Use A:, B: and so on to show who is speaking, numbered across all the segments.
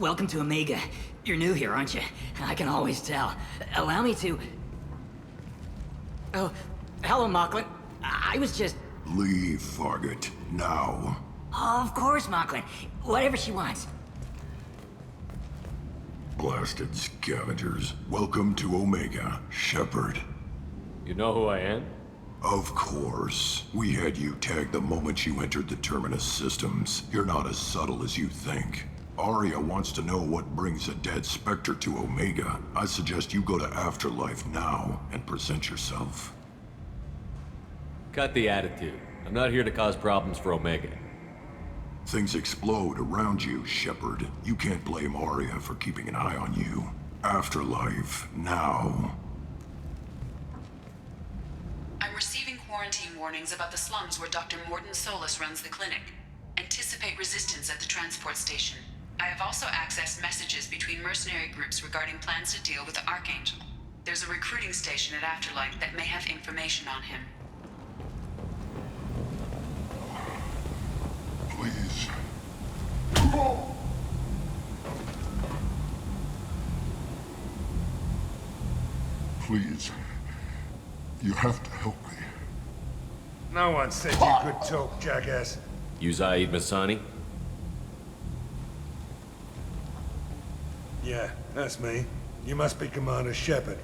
A: Welcome to Omega. You're new here, aren't you? I can always tell. Allow me to... Oh, hello, Mocklin. I was just...
B: Leave, Fargate. Now.
A: Oh, of course, Mocklin. Whatever she wants.
B: Blasted scavengers. Welcome to Omega, Shepard.
C: You know who I am?
B: Of course. We had you tagged the moment you entered the Terminus systems. You're not as subtle as you think. Arya wants to know what brings a dead Spectre to Omega. I suggest you go to Afterlife now and present yourself.
C: Cut the attitude. I'm not here to cause problems for Omega.
B: Things explode around you, Shepard. You can't blame Arya for keeping an eye on you. Afterlife, now.
D: I'm receiving quarantine warnings about the slums where Dr. Morton Solus runs the clinic. Anticipate resistance at the transport station. I have also accessed messages between mercenary groups regarding plans to deal with the Archangel. There's a recruiting station at Afterlife that may have information on him.
B: Please. Please. You have to help me.
E: No one said you could talk, jackass.
C: You Zaid Masani?
E: Yeah, that's me. You must be Commander Shepard.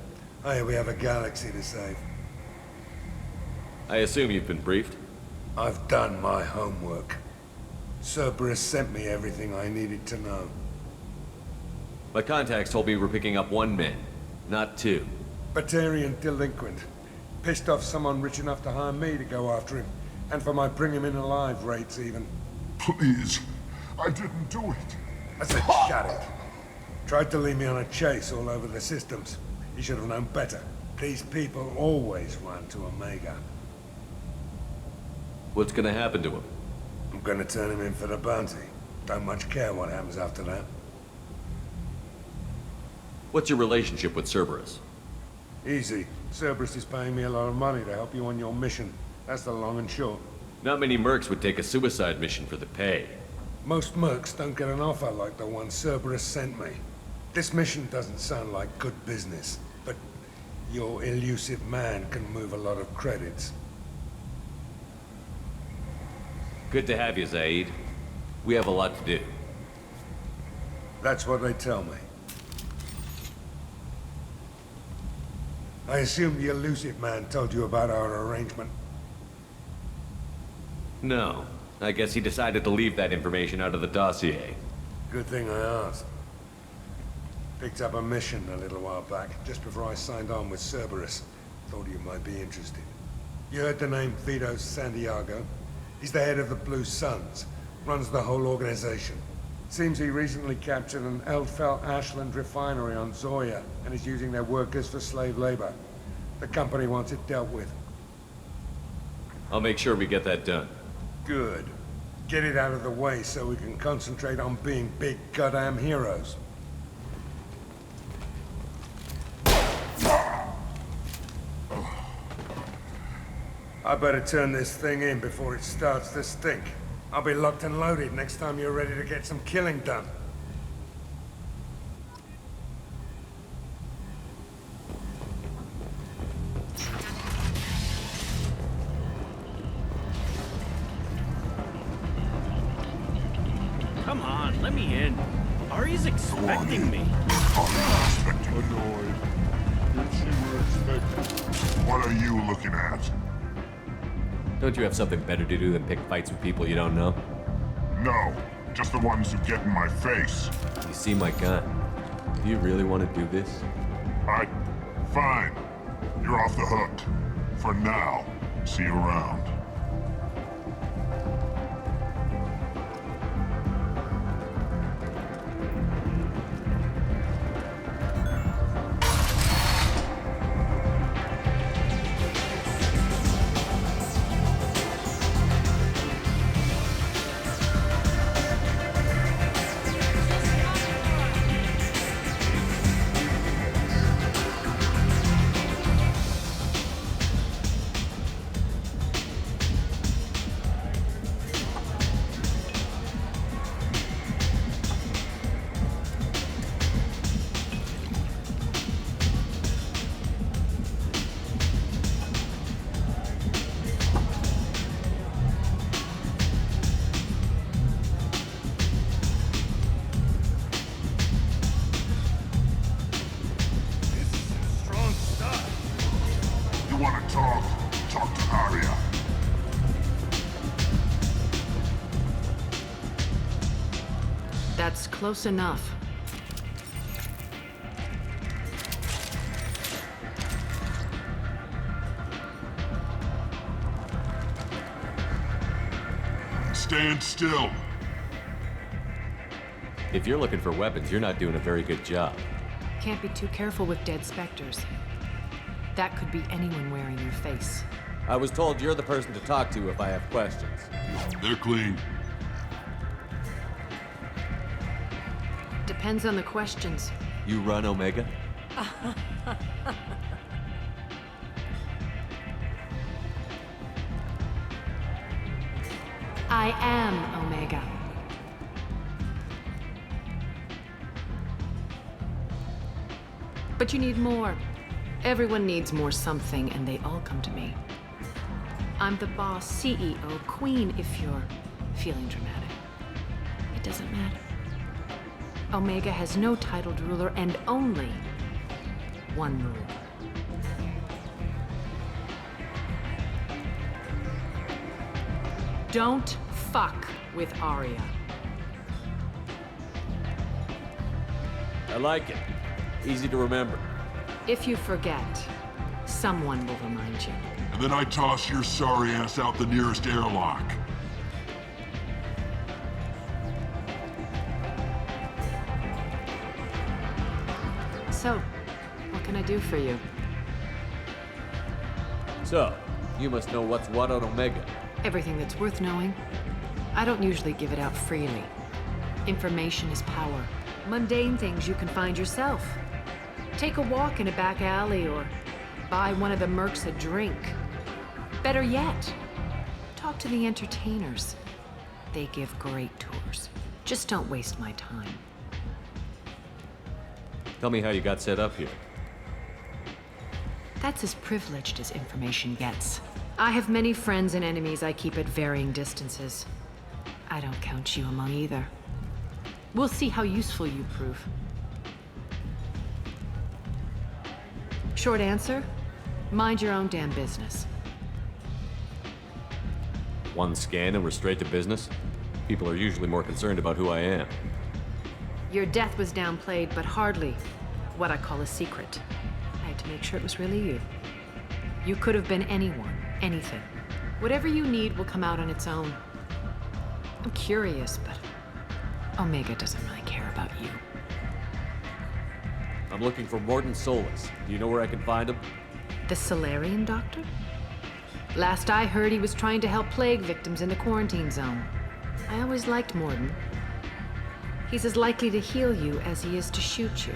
E: Hey, we have a galaxy to save.
C: I assume you've been briefed?
E: I've done my homework. Cerberus sent me everything I needed to know.
C: My contacts told me we're picking up one man, not two.
E: Batarian delinquent. Pissed off someone rich enough to hire me to go after him. And for my bring him in alive rates even.
B: Please. I didn't do it.
E: I said shut it. Tried to lead me on a chase all over the systems. He should have known better. These people always run to Omega.
C: What's gonna happen to him?
E: I'm gonna turn him in for the bounty. Don't much care what happens after that.
C: What's your relationship with Cerberus?
E: Easy. Cerberus is paying me a lot of money to help you on your mission. That's the long and short.
C: Not many mercs would take a suicide mission for the pay.
E: Most mercs don't get an offer like the one Cerberus sent me. This mission doesn't sound like good business, but your elusive man can move a lot of credits.
C: Good to have you, Zaid. We have a lot to do.
E: That's what they tell me. I assume the elusive man told you about our arrangement.
C: No. I guess he decided to leave that information out of the dossier.
E: Good thing I asked. Picked up a mission a little while back, just before I signed on with Cerberus. Thought you might be interested. You heard the name Vito Santiago? He's the head of the Blue Suns, runs the whole organization. Seems he recently captured an Eldfell Ashland refinery on Zoya and is using their workers for slave labor. The company wants it dealt with.
C: I'll make sure we get that done.
E: Good. Get it out of the way so we can concentrate on being big goddamn heroes. I better turn this thing in before it starts to stink. I'll be locked and loaded next time you're ready to get some killing done.
F: Come on, let me in. Ari's expecting me.
G: Annoyed. That you were expecting. What are you looking at?
C: Don't you have something better to do than pick fights with people you don't know?
G: No, just the ones who get in my face.
C: You see my gun. Do you really want to do this?
G: Fine. You're off the hook. For now. See you around. Talk to Aria.
H: That's close enough.
G: Stand still.
C: If you're looking for weapons, you're not doing a very good job.
H: Can't be too careful with dead specters. That could be anyone wearing your face.
C: I was told you're the person to talk to if I have questions.
G: They're clean.
H: Depends on the questions.
C: You run Omega?
H: I am Omega. But you need more. Everyone needs more something, and they all come to me. I'm the boss, CEO, queen, if you're feeling dramatic. It doesn't matter. Omega has no titled ruler and only one rule. Don't fuck with Aria.
C: I like it. Easy to remember.
H: If you forget, someone will remind you.
G: And then I toss your sorry ass out the nearest airlock.
H: So, what can I do for you?
C: So, you must know what's what on Omega.
H: Everything that's worth knowing. I don't usually give it out freely. Information is power. Mundane things you can find yourself. Take a walk in a back alley or buy one of the mercs a drink. Better yet, talk to the entertainers. They give great tours. Just don't waste my time.
C: Tell me how you got set up here.
H: That's as privileged as information gets. I have many friends and enemies I keep at varying distances. I don't count you among either. We'll see how useful you prove. Short answer, mind your own damn business.
C: One scan and we're straight to business? People are usually more concerned about who I am.
H: Your death was downplayed, but hardly what I call a secret. I had to make sure it was really you. You could have been anyone, anything. Whatever you need will come out on its own. I'm curious, but Omega doesn't really care about you.
C: I'm looking for Morden Solus. Do you know where I can find him?
H: The Solarian doctor? Last I heard, he was trying to help plague victims in the quarantine zone. I always liked Morden. He's as likely to heal you as he is to shoot you.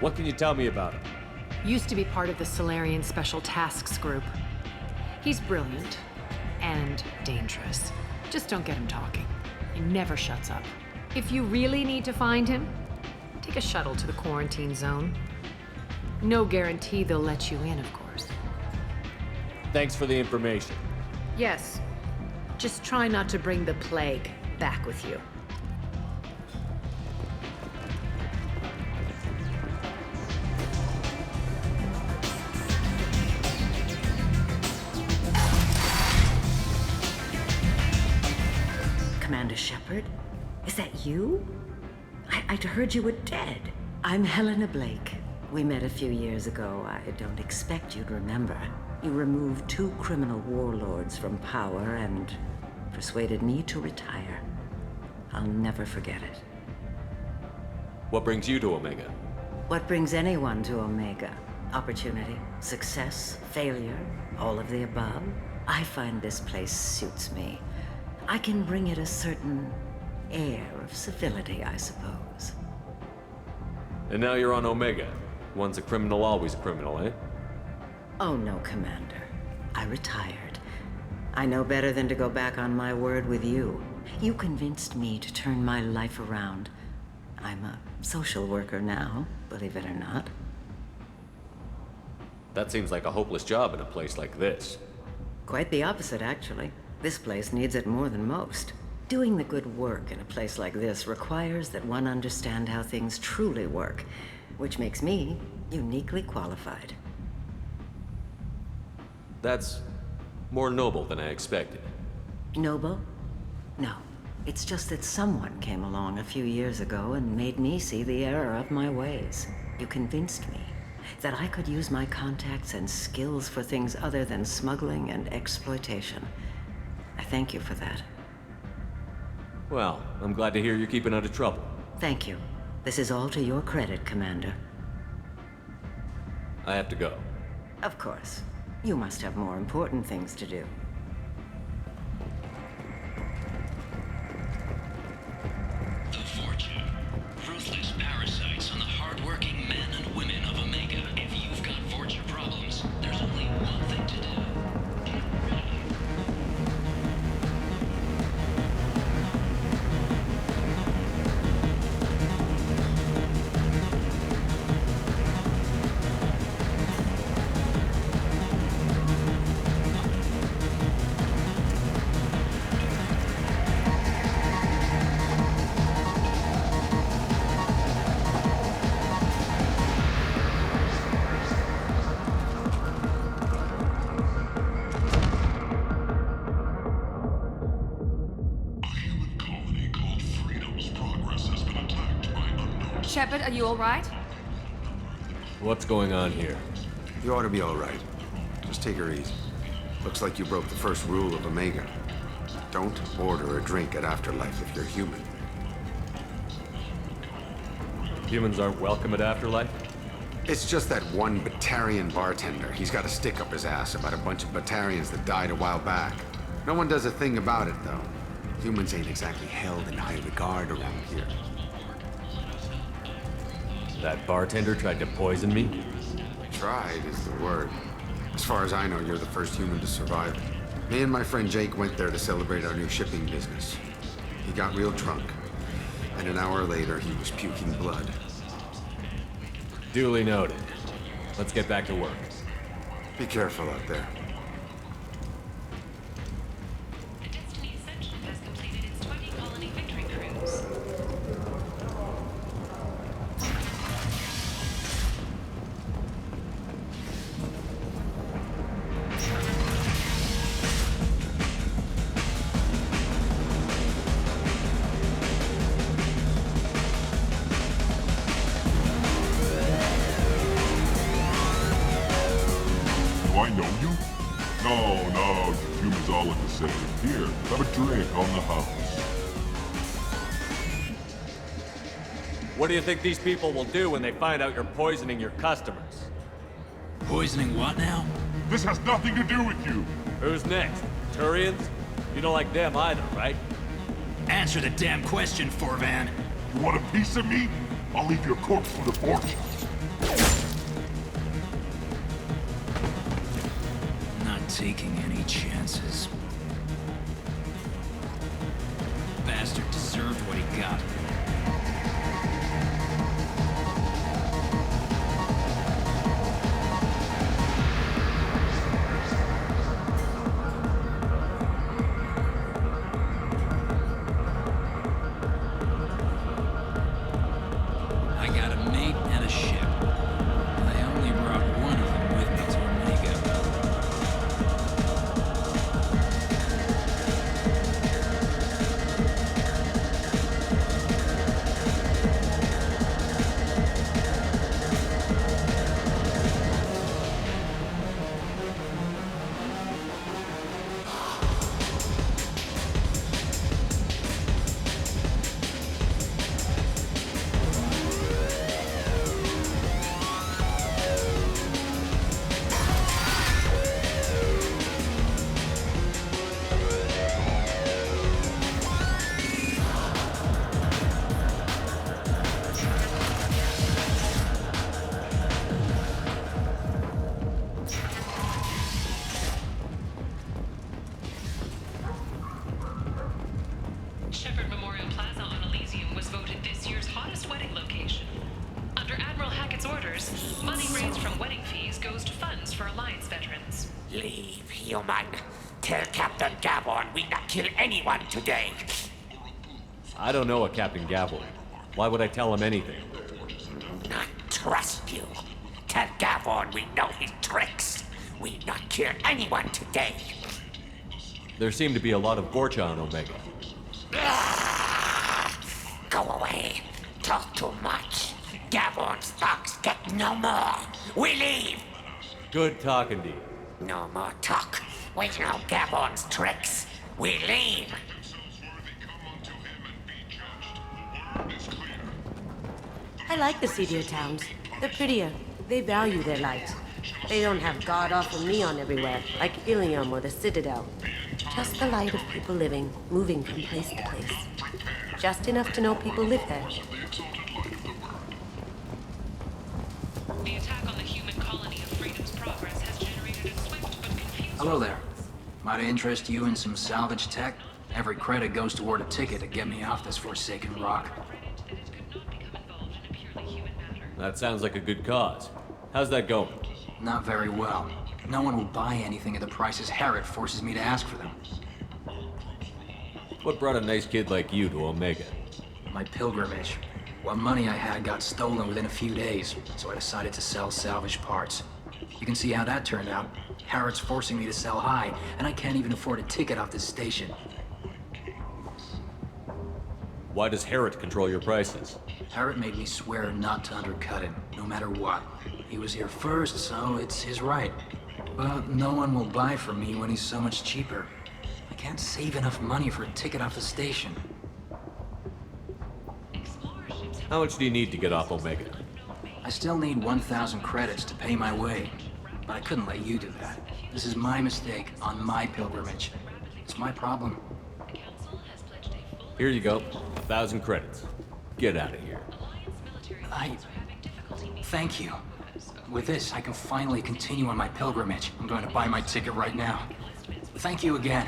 C: What can you tell me about him?
H: Used to be part of the Solarian Special Tasks Group. He's brilliant and dangerous. Just don't get him talking. He never shuts up. If you really need to find him, take a shuttle to the quarantine zone. No guarantee they'll let you in, of course.
C: Thanks for the information.
H: Yes. Just try not to bring the plague. back with you. Commander Shepard? Is that you? I'd heard you were dead. I'm Helena Blake. We met a few years ago. I don't expect you'd remember. You removed 2 criminal warlords from power and persuaded me to retire. I'll never forget it.
C: What brings you to Omega?
H: What brings anyone to Omega? Opportunity, success, failure, all of the above. I find this place suits me. I can bring it a certain air of civility, I suppose.
C: And now you're on Omega. Once a criminal, always a criminal, eh?
H: Oh no, Commander. I retired. I know better than to go back on my word with you. You convinced me to turn my life around. I'm a social worker now, believe it or not.
C: That seems like a hopeless job in a place like this.
H: Quite the opposite, actually. This place needs it more than most. Doing the good work in a place like this requires that one understand how things truly work, which makes me uniquely qualified.
C: That's more noble than I expected.
H: Noble? No. It's just that someone came along a few years ago and made me see the error of my ways. You convinced me that I could use my contacts and skills for things other than smuggling and exploitation. I thank you for that.
C: Well, I'm glad to hear you're keeping out of trouble.
H: Thank you. This is all to your credit, Commander.
C: I have to go.
H: Of course. You must have more important things to do.
I: The Fortune. Ruthless parasites on the hard-working men and women of Omega. If you've got Fortune problems, there's only one thing to do. Get ready.
J: Shepard, are you all right?
C: What's going on here?
K: You ought to be all right. Just take her easy. Looks like you broke the first rule of Omega. Don't order a drink at Afterlife if you're human.
C: Humans aren't welcome at Afterlife?
K: It's just that one Batarian bartender. He's got a stick up his ass about a bunch of Batarians that died a while back. No one does a thing about it, though. Humans ain't exactly held in high regard around here.
C: That bartender tried to poison me?
K: Tried is the word. As far as I know, you're the first human to survive it. Me and my friend Jake went there to celebrate our new shipping business. He got real drunk, and an hour later he was puking blood.
C: Duly noted. Let's get back to work.
K: Be careful out there.
D: The Destiny Ascension has completed its 20-colony victory cruise.
G: Do I know you? No, you humans all look the same. Here, have a drink on the house.
C: What do you think these people will do when they find out you're poisoning your customers?
F: Poisoning what now?
G: This has nothing to do with you.
C: Who's next? Turians? You don't like them either, right?
F: Answer the damn question, Forvan.
G: You want a piece of me? I'll leave your corpse for the Fortune.
F: Not taking any chances. Bastard deserved what he got.
L: leave, human. Tell Captain Gavon we not kill anyone today.
C: I don't know a Captain Gavin. Why would I tell him anything?
L: Not trust you. Tell Gavon we know his tricks. We not kill anyone today.
C: There seem to be a lot of Vorcha on Omega.
L: Go away. Talk too much. Gavon's thugs get no more. We leave.
C: Good talking to you.
L: No more talk. We know Gavon's tricks. We leave.
M: I like the seedier towns. They're prettier. They value their light. They don't have god-awful neon everywhere, like Ilium or the Citadel. Just the light of people living, moving from place to place. Just enough to know people live there.
D: The attack on the human colony of Freedom's Progress has generated a swift but confusing...
N: Hello there. Might I interest you in some salvage tech? Every credit goes toward a ticket to get me off this forsaken rock.
C: That sounds like a good cause. How's that going?
N: Not very well. No one will buy anything at the prices Herod forces me to ask for them.
C: What brought a nice kid like you to Omega?
N: My pilgrimage. What money I had got stolen within a few days, so I decided to sell salvage parts. You can see how that turned out. Herod's forcing me to sell high, and I can't even afford a ticket off this station.
C: Why does Herod control your prices?
N: Herod made me swear not to undercut him, no matter what. He was here first, so it's his right. But no one will buy from me when he's so much cheaper. I can't save enough money for a ticket off the station.
C: How much do you need to get off Omega?
N: I still need 1,000 credits to pay my way. But I couldn't let you do that. This is my mistake on my pilgrimage. It's my problem.
C: Here you go. 1,000 credits. Get out of here.
N: Thank you. With this, I can finally continue on my pilgrimage. I'm going to buy my ticket right now. Thank you again.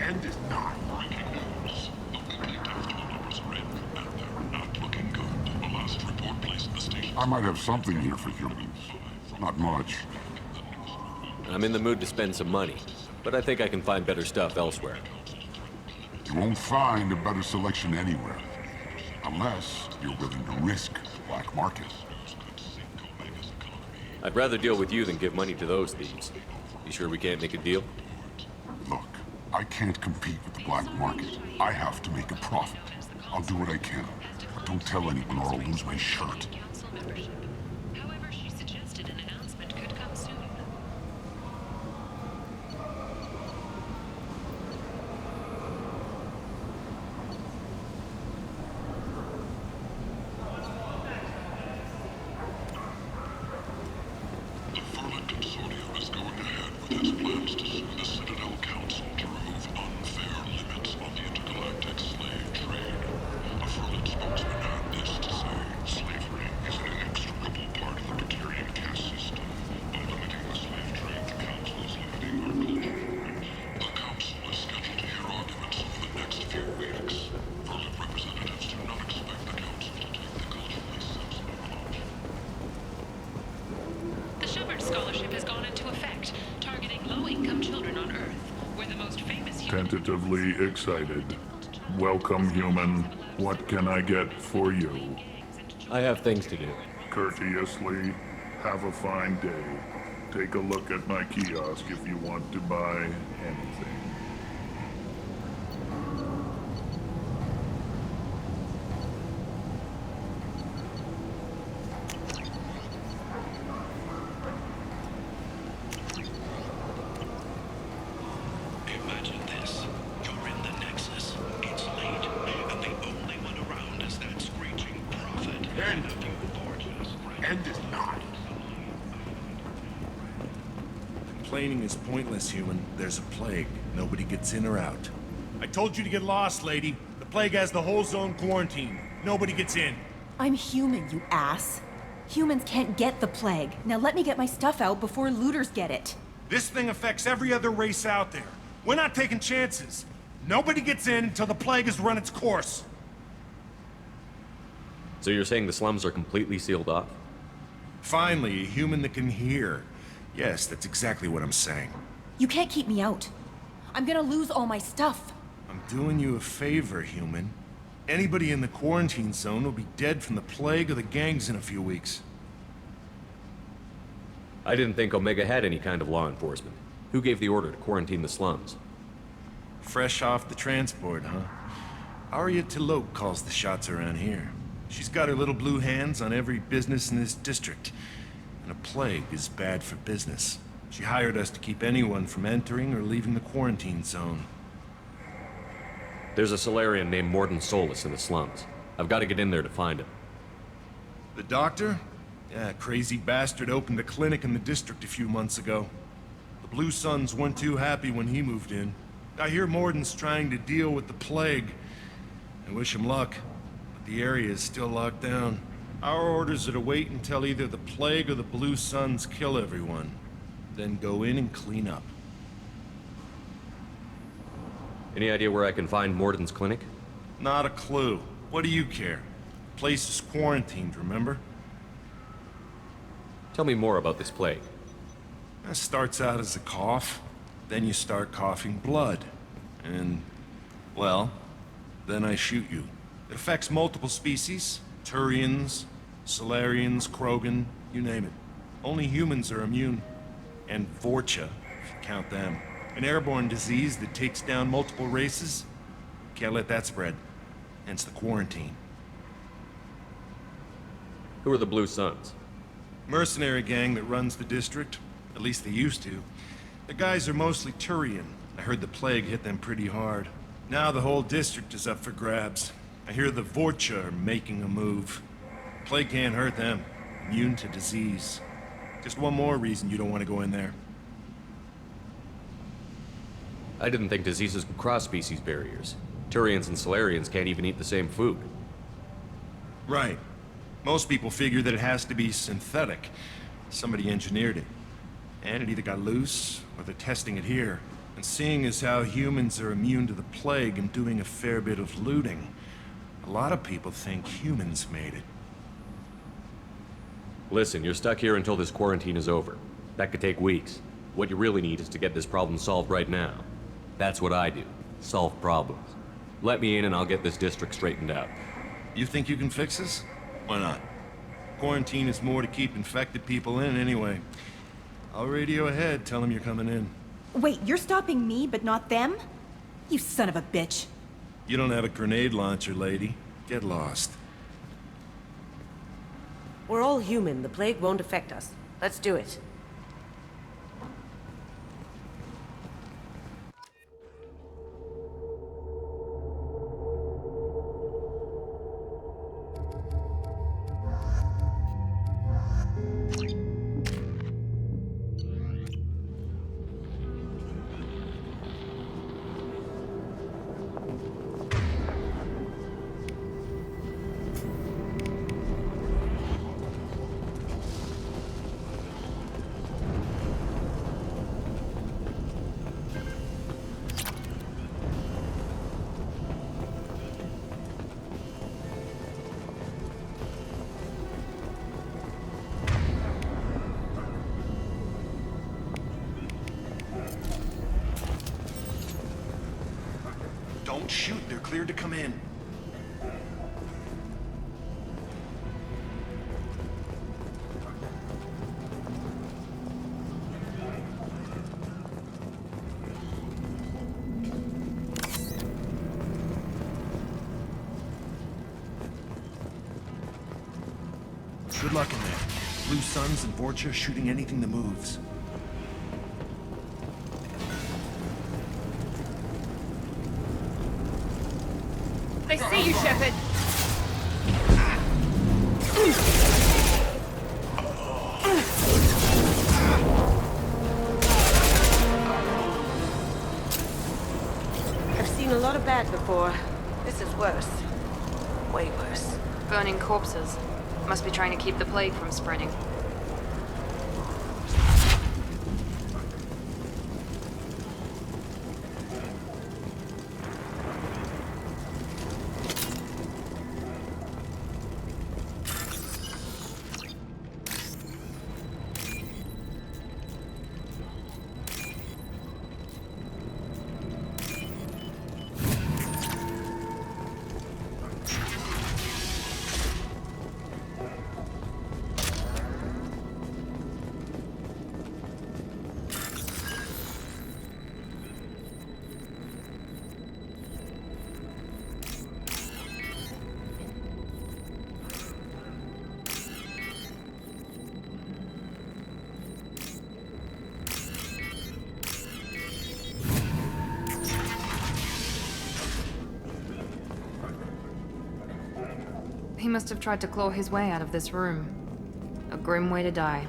G: End is nigh. I might have something here for humans. Not much.
C: I'm in the mood to spend some money, but I think I can find better stuff elsewhere.
G: You won't find a better selection anywhere. Unless you're willing to risk the black market.
C: I'd rather deal with you than give money to those thieves. You sure we can't make a deal?
G: Look, I can't compete with the black market. I have to make a profit. I'll do what I can. But don't tell anyone or I'll lose my shirt.
D: However, she suggested an announcement could come soon.
G: The Furlan Consortium is going ahead with its plans to sue the Citadel Council to remove unfair limits on the intergalactic slave trade. A Furlan spokesman had this to say: slavery is an inextricable part of the Batarian caste system. By limiting the slave trade, the Council is limiting our culture. The Council is scheduled to hear arguments over the next few weeks. Furlan representatives do not expect the Council to take the culturally sensitive approach.
D: The Shepard Scholarship has gone into effect, targeting low-income children on Earth, where the most famous human...
O: Tentatively excited. Welcome, human. What can I get for you?
C: I have things to do.
O: Courteously, have a fine day. Take a look at my kiosk if you want to buy anything.
G: end is not.
P: Complaining is pointless, human. There's a plague. Nobody gets in or out. I told you to get lost, lady. The plague has the whole zone quarantined. Nobody gets in.
J: I'm human, you ass. Humans can't get the plague. Now let me get my stuff out before looters get it.
P: This thing affects every other race out there. We're not taking chances. Nobody gets in until the plague has run its course.
C: So you're saying the slums are completely sealed off?
P: Finally, a human that can hear. Yes, that's exactly what I'm saying.
J: You can't keep me out. I'm gonna lose all my stuff.
P: I'm doing you a favor, human. Anybody in the quarantine zone will be dead from the plague or the gangs in a few weeks.
C: I didn't think Omega had any kind of law enforcement. Who gave the order to quarantine the slums?
P: Fresh off the transport, huh? Arya Tilok calls the shots around here. She's got her little blue hands on every business in this district. And a plague is bad for business. She hired us to keep anyone from entering or leaving the quarantine zone.
C: There's a Solarian named Morden Solus in the slums. I've got to get in there to find him.
P: The doctor? Yeah, crazy bastard opened a clinic in the district a few months ago. The Blue Suns weren't too happy when he moved in. I hear Morden's trying to deal with the plague. I wish him luck, but the area is still locked down. Our orders are to wait until either the plague or the Blue Suns kill everyone. Then go in and clean up.
C: Any idea where I can find Morden's clinic?
P: Not a clue. What do you care? The place is quarantined, remember?
C: Tell me more about this plague.
P: It starts out as a cough, then you start coughing blood. And, well, then I shoot you. It affects multiple species. Turians, Solarians, Krogan, you name it. Only humans are immune. And Vorcha, if you count them. An airborne disease that takes down multiple races. Can't let that spread. Hence the quarantine.
C: Who are the Blue Suns?
P: Mercenary gang that runs the district. At least they used to. The guys are mostly Turian. I heard the plague hit them pretty hard. Now the whole district is up for grabs. I hear the Vorcha are making a move. Plague can't hurt them. Immune to disease. Just one more reason you don't want to go in there.
C: I didn't think diseases could cross species barriers. Turians and Solarians can't even eat the same food.
P: Right. Most people figure that it has to be synthetic. Somebody engineered it. And it either got loose, or they're testing it here. And seeing as how humans are immune to the plague and doing a fair bit of looting, a lot of people think humans made it.
C: Listen, you're stuck here until this quarantine is over. That could take weeks. What you really need is to get this problem solved right now. That's what I do. Solve problems. Let me in and I'll get this district straightened out.
P: You think you can fix this? Why not? Quarantine is more to keep infected people in anyway. I'll radio ahead, tell them you're coming in.
J: Wait, you're stopping me, but not them? You son of a bitch.
P: You don't have a grenade launcher, lady. Get lost.
M: We're all human. The plague won't affect us. Let's do it.
P: Don't shoot, they're cleared to come in. Good luck in there. Blue Suns and Vorcha shooting anything that moves.
J: I see you, Shepard.
M: before. This is worse. Way worse.
H: Burning corpses. Must be trying to keep the plague from spreading. He must have tried to claw his way out of this room. A grim way to die.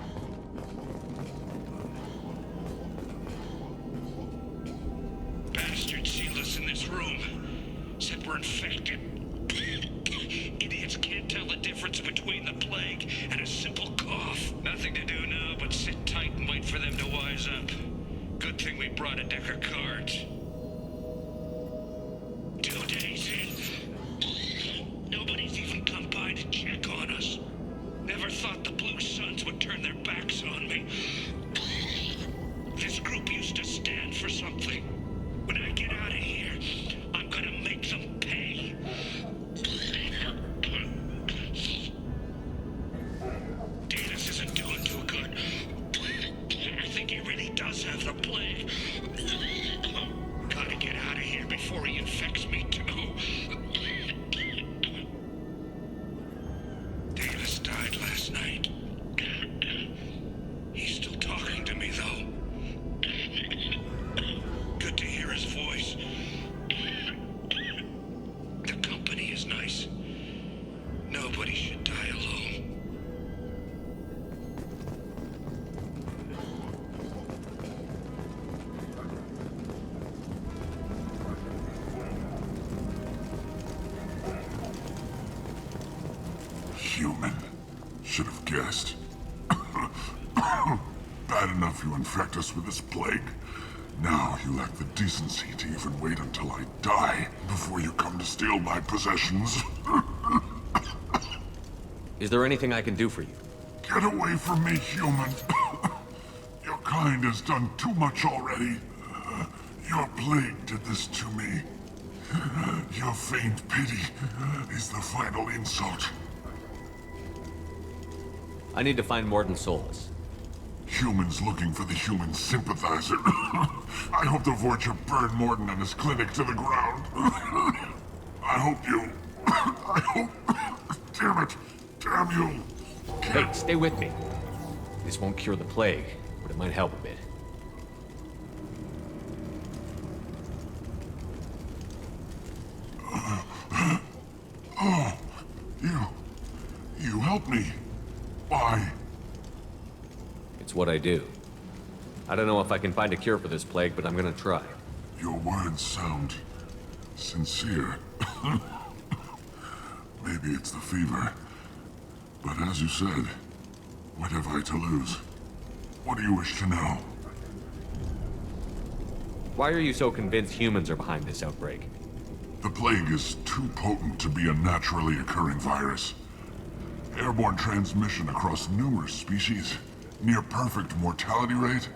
L: Bastards sealed us in this room. Said we're infected. Idiots can't tell the difference between the plague and a simple cough. Nothing to do now but sit tight and wait for them to wise up. Good thing we brought a deck of cards. 2 days in. Nobody's even come by to check on us. Never thought the Blue Suns would turn their backs on me. This group used to stand for something. When I get out of here, I'm gonna make them pay. Davis isn't doing too good. I think he really does have the plague. Gotta get out of here before he infects me too. Davis died last night. He's still talking to me, though. Good to hear his voice. The company is nice. Nobody should die alone.
B: Human. Should have guessed. Bad enough you infect us with this plague. Now you lack the decency to even wait until I die before you come to steal my possessions.
C: Is there anything I can do for you?
B: Get away from me, human. Your kind has done too much already. Your plague did this to me. Your feigned pity is the final insult.
C: I need to find Morden Solus.
B: Humans looking for the human sympathizer. I hope the Vorcha burned Morden and his clinic to the ground. I hope you... I hope... Damn it. Damn you.
C: Hey, stay with me. This won't cure the plague, but it might help a bit.
B: Oh, you helped me. Why?
C: It's what I do. I don't know if I can find a cure for this plague, but I'm gonna try.
B: Your words sound sincere. Maybe it's the fever. But as you said, what have I to lose? What do you wish to know?
C: Why are you so convinced humans are behind this outbreak?
B: The plague is too potent to be a naturally occurring virus. Airborne transmission across numerous species, near perfect mortality rate.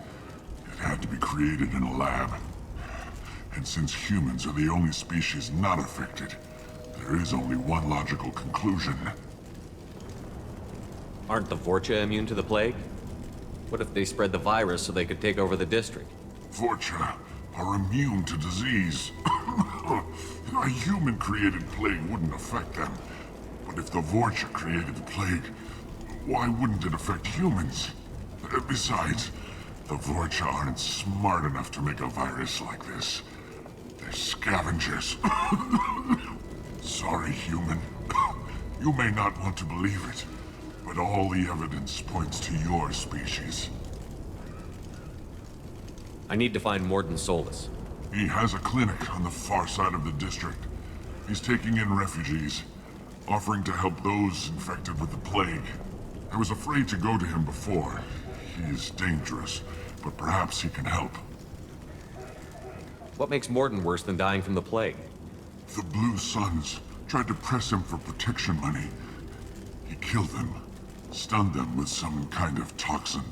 B: It had to be created in a lab. And since humans are the only species not affected, there is only one logical conclusion.
C: Aren't the Vorcha immune to the plague? What if they spread the virus so they could take over the district?
B: Vorcha are immune to disease. A human-created plague wouldn't affect them. But if the Vorcha created the plague, why wouldn't it affect humans? Besides, the Vorcha aren't smart enough to make a virus like this. They're scavengers. Sorry, human. You may not want to believe it, but all the evidence points to your species.
C: I need to find Morden Solus.
B: He has a clinic on the far side of the district.
O: He's taking in refugees, offering to help those infected with the plague. I was afraid to go to him before. He is dangerous, but perhaps he can help.
C: What makes Morton worse than dying from the plague?
O: The Blue Suns tried to press him for protection money. He killed them, stunned them with some kind of toxin,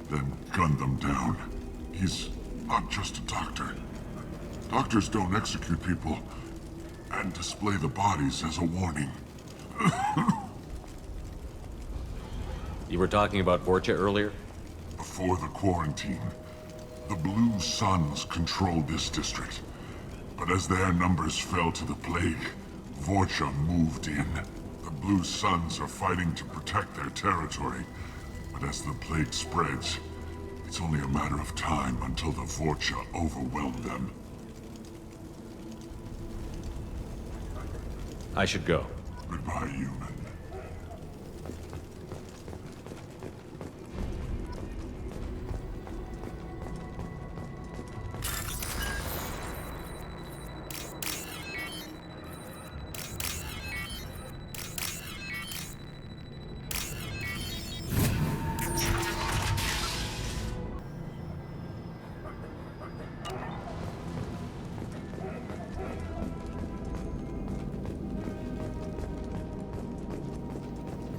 O: then gunned them down. He's not just a doctor. Doctors don't execute people and display the bodies as a warning.
C: You were talking about Vorcha earlier?
O: Before the quarantine, the Blue Suns controlled this district. But as their numbers fell to the plague, Vorcha moved in. The Blue Suns are fighting to protect their territory. But as the plague spreads, it's only a matter of time until the Vorcha overwhelm them.
C: I should go.
O: Goodbye, human.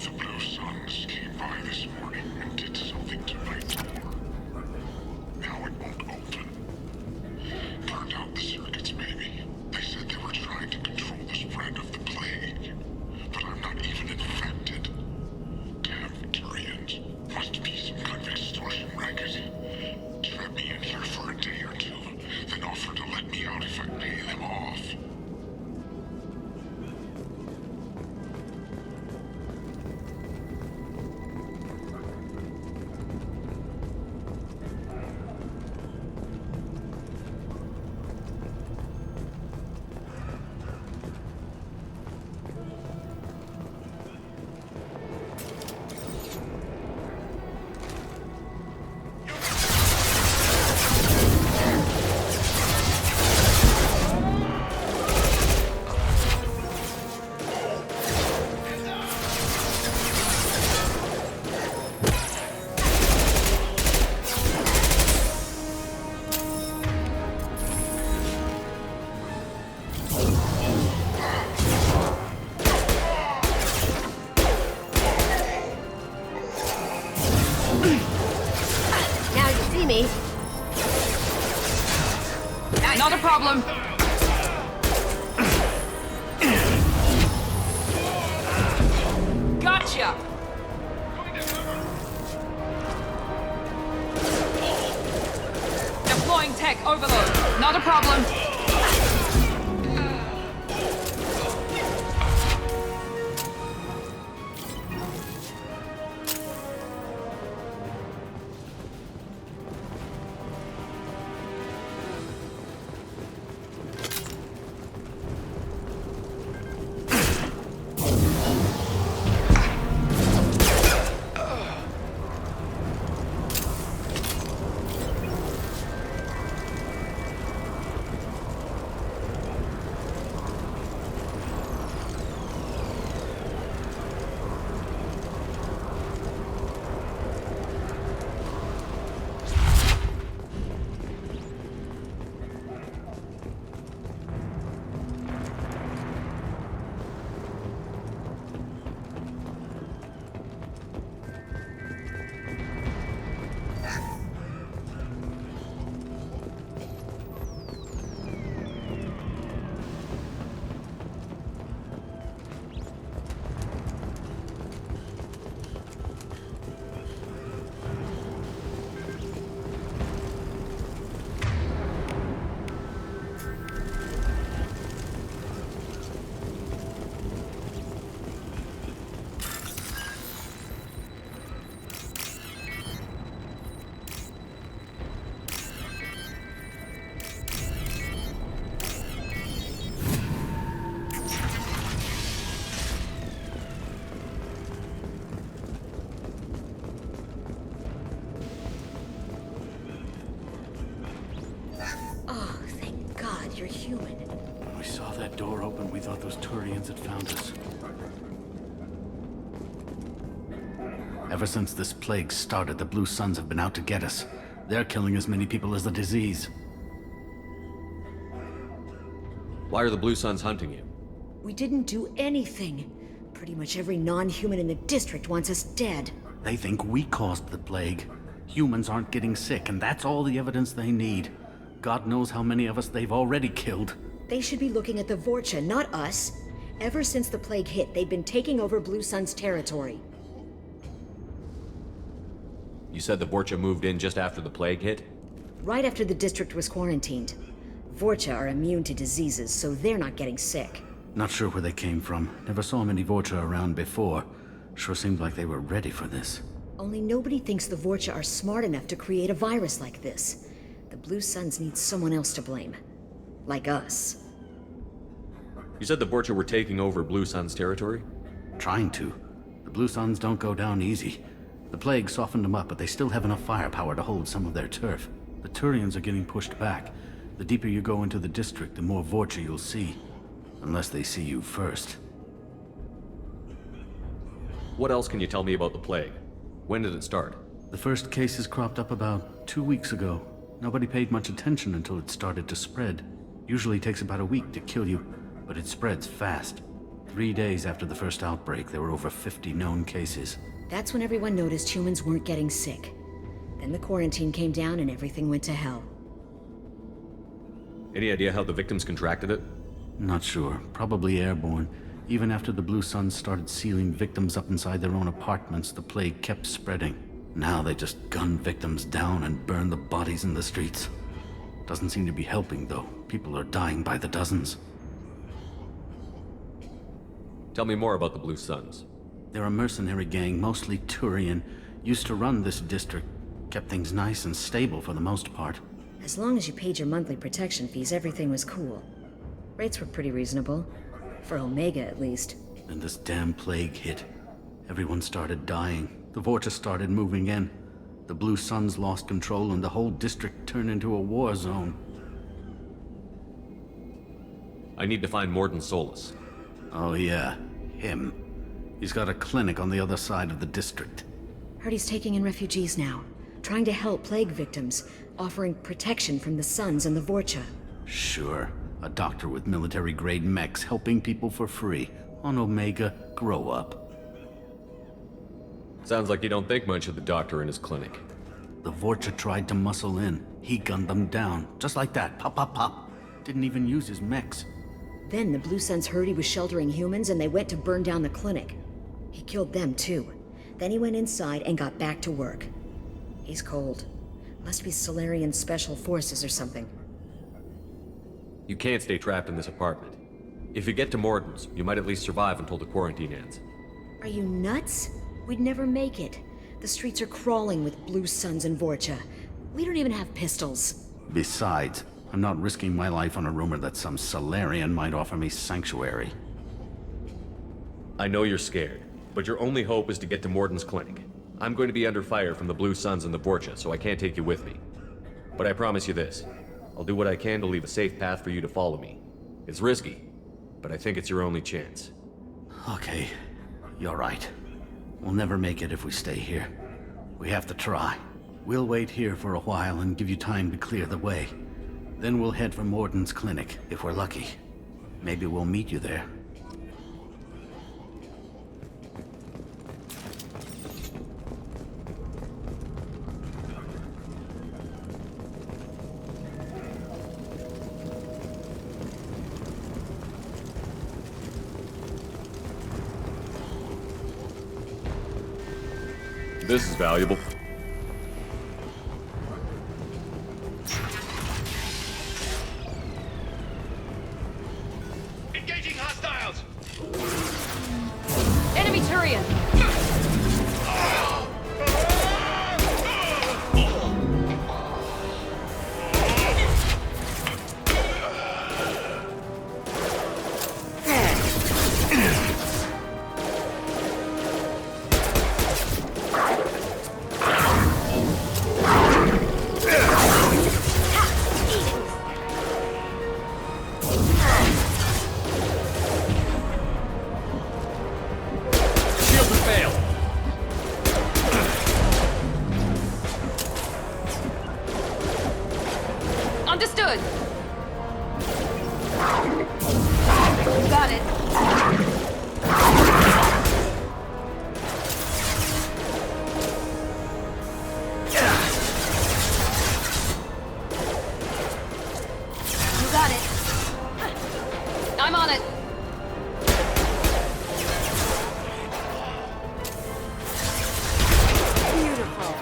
O: The Blue Suns came by this morning and did something to my door. Now it won't open. Burned out the circuits, maybe. They said they were trying to control the spread of the plague. But I'm not even infected. Damn Turians. Must be some kind of extortion racket. Trap me in here for a day or two, then offer to let me out if I pay them off.
H: Not a problem. Gotcha! Deploying tech overload. Not a problem.
F: door open, we thought those Turians had found us. Ever since this plague started, the Blue Suns have been out to get us. They're killing as many people as the disease.
C: Why are the Blue Suns hunting you?
Q: We didn't do anything. Pretty much every non-human in the district wants us dead.
F: They think we caused the plague. Humans aren't getting sick, and that's all the evidence they need. God knows how many of us they've already killed.
Q: They should be looking at the Vorcha, not us. Ever since the plague hit, they've been taking over Blue Sun's territory.
C: You said the Vorcha moved in just after the plague hit?
Q: Right after the district was quarantined. Vorcha are immune to diseases, so they're not getting sick.
F: Not sure where they came from. Never saw many Vorcha around before. Sure seemed like they were ready for this.
Q: Only nobody thinks the Vorcha are smart enough to create a virus like this. The Blue Suns need someone else to blame. Like us.
C: You said the Vorcha were taking over Blue Sun's territory?
F: Trying to. The Blue Suns don't go down easy. The plague softened them up, but they still have enough firepower to hold some of their turf. The Turians are getting pushed back. The deeper you go into the district, the more Vorcha you'll see. Unless they see you first.
C: What else can you tell me about the plague? When did it start?
F: The first cases cropped up about 2 weeks ago. Nobody paid much attention until it started to spread. Usually takes about a week to kill you, but it spreads fast. 3 days after the first outbreak, there were over 50 known cases.
Q: That's when everyone noticed humans weren't getting sick. Then the quarantine came down and everything went to hell.
C: Any idea how the victims contracted it?
F: Not sure. Probably airborne. Even after the Blue Suns started sealing victims up inside their own apartments, the plague kept spreading. Now they just gun victims down and burn the bodies in the streets. Doesn't seem to be helping, though. People are dying by the dozens.
C: Tell me more about the Blue Suns.
F: They're a mercenary gang, mostly Turian. Used to run this district. Kept things nice and stable for the most part.
Q: As long as you paid your monthly protection fees, everything was cool. Rates were pretty reasonable. For Omega, at least.
F: Then this damn plague hit. Everyone started dying. The Vorcha started moving in. The Blue Suns lost control and the whole district turned into a war zone.
C: I need to find Morden Solus.
F: Oh yeah, him. He's got a clinic on the other side of the district.
Q: Heard he's taking in refugees now. Trying to help plague victims. Offering protection from the Suns and the Vorcha.
F: Sure. A doctor with military-grade mechs helping people for free. On Omega, grow up.
C: Sounds like you don't think much of the doctor in his clinic.
F: The Vorcha tried to muscle in. He gunned them down. Just like that. Pop, pop, pop. Didn't even use his mechs.
Q: Then the Blue Suns heard he was sheltering humans and they went to burn down the clinic. He killed them too. Then he went inside and got back to work. He's cold. Must be Solarian Special Forces or something.
C: You can't stay trapped in this apartment. If you get to Morden's, you might at least survive until the quarantine ends.
Q: Are you nuts? We'd never make it. The streets are crawling with Blue Suns and Vorcha. We don't even have pistols.
F: Besides, I'm not risking my life on a rumor that some Solarian might offer me sanctuary.
C: I know you're scared, but your only hope is to get to Morden's clinic. I'm going to be under fire from the Blue Suns and the Vorcha, so I can't take you with me. But I promise you this. I'll do what I can to leave a safe path for you to follow me. It's risky, but I think it's your only chance.
F: Okay, you're right. We'll never make it if we stay here. We have to try. We'll wait here for a while and give you time to clear the way. Then we'll head for Morden's clinic, if we're lucky. Maybe we'll meet you there.
C: This is valuable.
L: Engaging hostiles!
H: Enemy Turian! good.
J: You got it. You got it.
H: I'm on it.
J: Beautiful.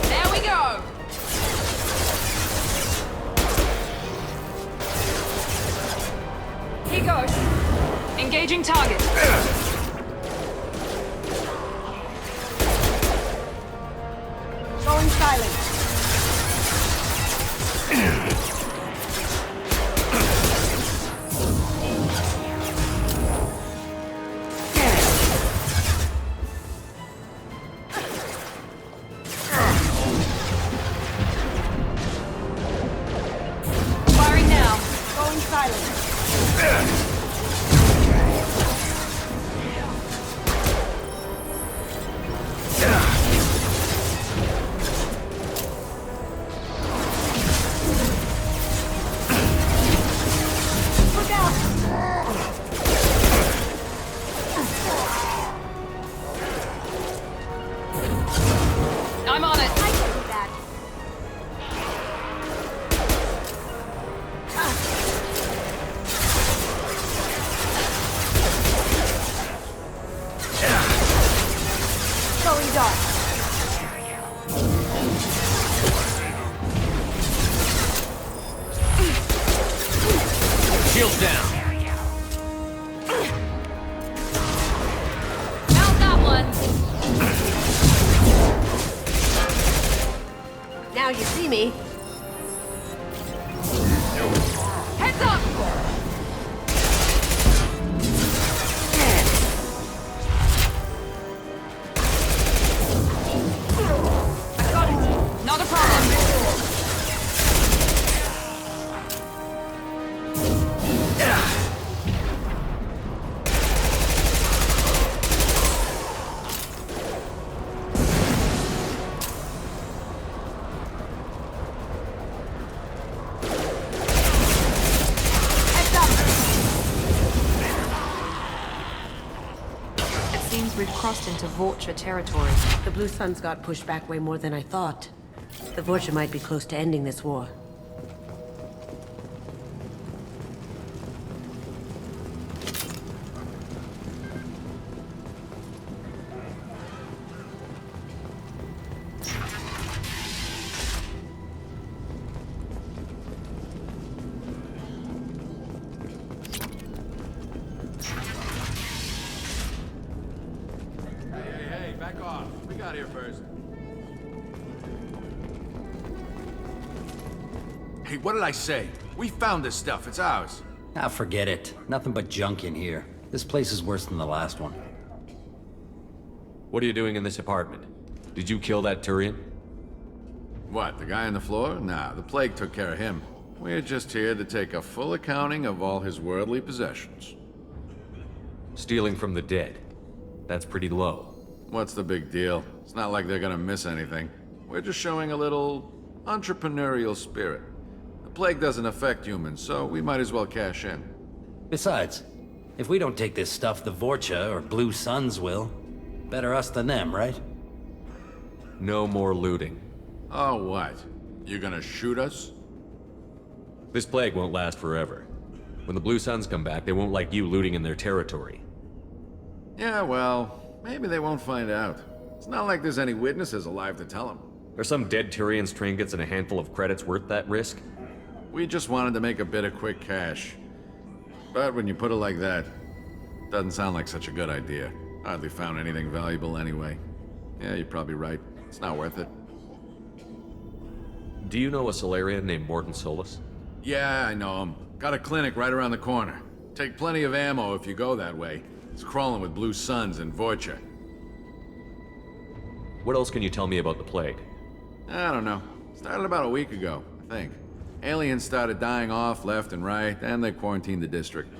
H: There we go. Here goes. Engaging target.
J: Going silent.
H: Firing now.
J: Going silent. Look out!
H: I'm on it.
J: I can do that. Going dark.
C: Shields down.
H: Found that one.
M: Now you see me.
H: Heads up. I got it. Not a problem. It seems we've crossed into Vorcha territory.
M: The Blue Suns got pushed back way more than I thought. The Vorcha might be close to ending this war.
C: Hey, back off. We got here first.
R: Hey, what did I say? We found this stuff. It's ours.
N: Ah, forget it. Nothing but junk in here. This place is worse than the last one.
C: What are you doing in this apartment? Did you kill that Turian?
S: What, the guy on the floor? Nah, the plague took care of him. We're just here to take a full accounting of all his worldly possessions.
C: Stealing from the dead. That's pretty low.
S: What's the big deal? It's not like they're gonna miss anything. We're just showing a little entrepreneurial spirit. The plague doesn't affect humans, so we might as well cash in.
N: Besides, if we don't take this stuff, the Vorcha or Blue Suns will. Better us than them, right?
C: No more looting.
S: Oh, what? You gonna shoot us?
C: This plague won't last forever. When the Blue Suns come back, they won't like you looting in their territory.
S: Yeah, well, maybe they won't find out. It's not like there's any witnesses alive to tell them.
C: Are some dead Tyrian's trinkets and a handful of credits worth that risk?
S: We just wanted to make a bit of quick cash. But when you put it like that, doesn't sound like such a good idea. Hardly found anything valuable anyway. Yeah, you're probably right. It's not worth it.
C: Do you know a Solarian named Morden Solus?
S: Yeah, I know him. Got a clinic right around the corner. Take plenty of ammo if you go that way. It's crawling with Blue Suns and Vorcha.
C: What else can you tell me about the plague?
S: I don't know. Started about a week ago, I think. Aliens started dying off left and right, and they quarantined the district.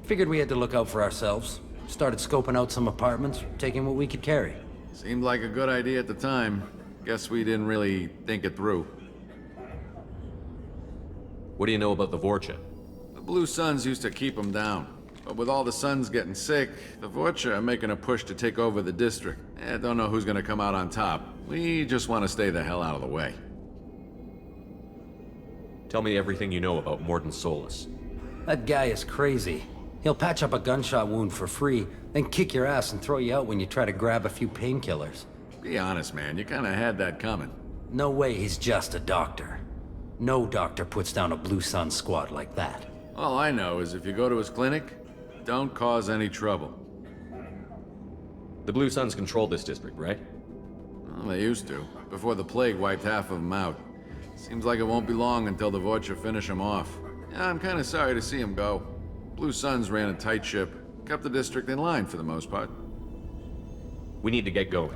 N: Figured we had to look out for ourselves. Started scoping out some apartments, taking what we could carry.
S: Seemed like a good idea at the time. Guess we didn't really think it through.
C: What do you know about the Vorcha?
S: The Blue Suns used to keep them down. But with all the Suns getting sick, the Vorcha are making a push to take over the district. Don't know who's gonna come out on top. We just want to stay the hell out of the way.
C: Tell me everything you know about Morden Solus.
N: That guy is crazy. He'll patch up a gunshot wound for free, then kick your ass and throw you out when you try to grab a few painkillers.
S: Be honest, man. You kinda had that coming.
N: No way he's just a doctor. No doctor puts down a Blue Sun squad like that.
S: All I know is if you go to his clinic, don't cause any trouble.
C: The Blue Suns control this district, right?
S: Well, they used to, before the plague wiped half of them out. Seems like it won't be long until the Vorcha finish them off. Yeah, I'm kinda sorry to see him go. Blue Suns ran a tight ship, kept the district in line for the most part.
C: We need to get going.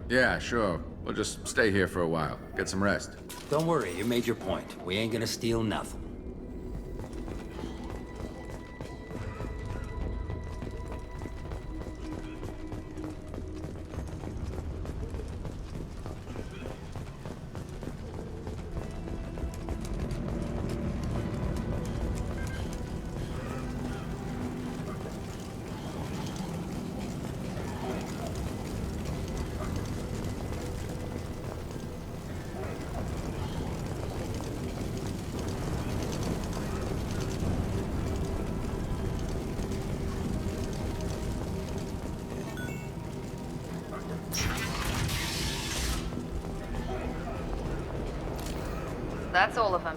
S: Yeah, sure. We'll just stay here for a while, get some rest.
N: Don't worry, you made your point. We ain't gonna steal nothing.
T: That's all of them.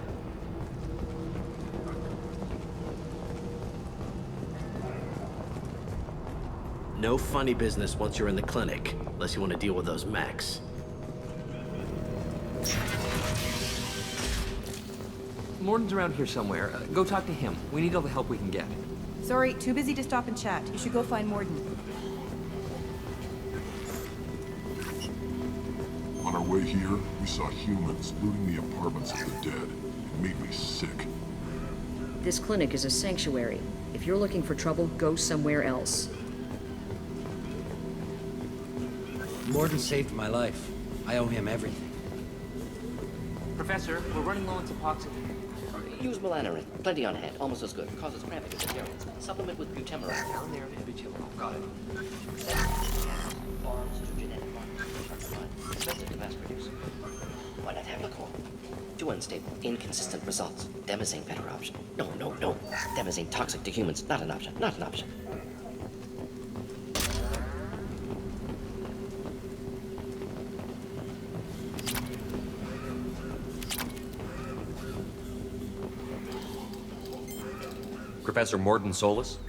U: No funny business once you're in the clinic, unless you want to deal with those mechs.
V: Morden's around here somewhere. Go talk to him. We need all the help we can get.
J: Sorry, too busy to stop and chat. You should go find Morden.
B: On our way here, we saw humans looting the apartments of the dead. It made me sick.
Q: This clinic is a sanctuary. If you're looking for trouble, go somewhere else.
N: Morden saved my life. I owe him everything.
V: Professor, we're running low on Suboxone.
W: Use melanorin. Plenty on hand. Almost as good. Causes cramping in the joints. Supplement with butemerol.
V: Down there in Habitual. Got it.
W: Farms to genetic markers. Expensive to mass produce. Why not have the core? Too unstable. Inconsistent results. Demazine better option. No. Demazine toxic to humans. Not an option. Not an option.
C: Professor Morden Solus?